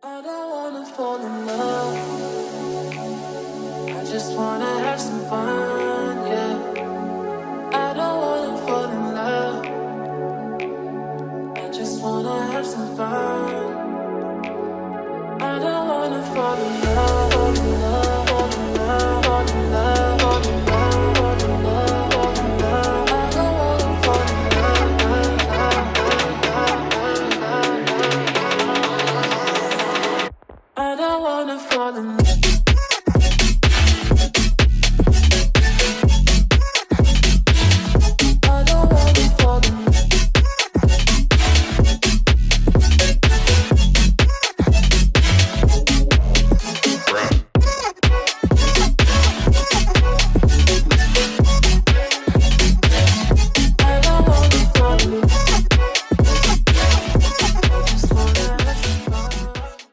I don't wanna fall in love. I just wanna have some fun, yeah. I don't wanna fall in love. I just wanna have some fun. I don't wanna fall in love, fall in love, fall in love, fall in love, fall in love, fall in love, fall in love. I don't wanna fall in love. I don't wanna fall in love.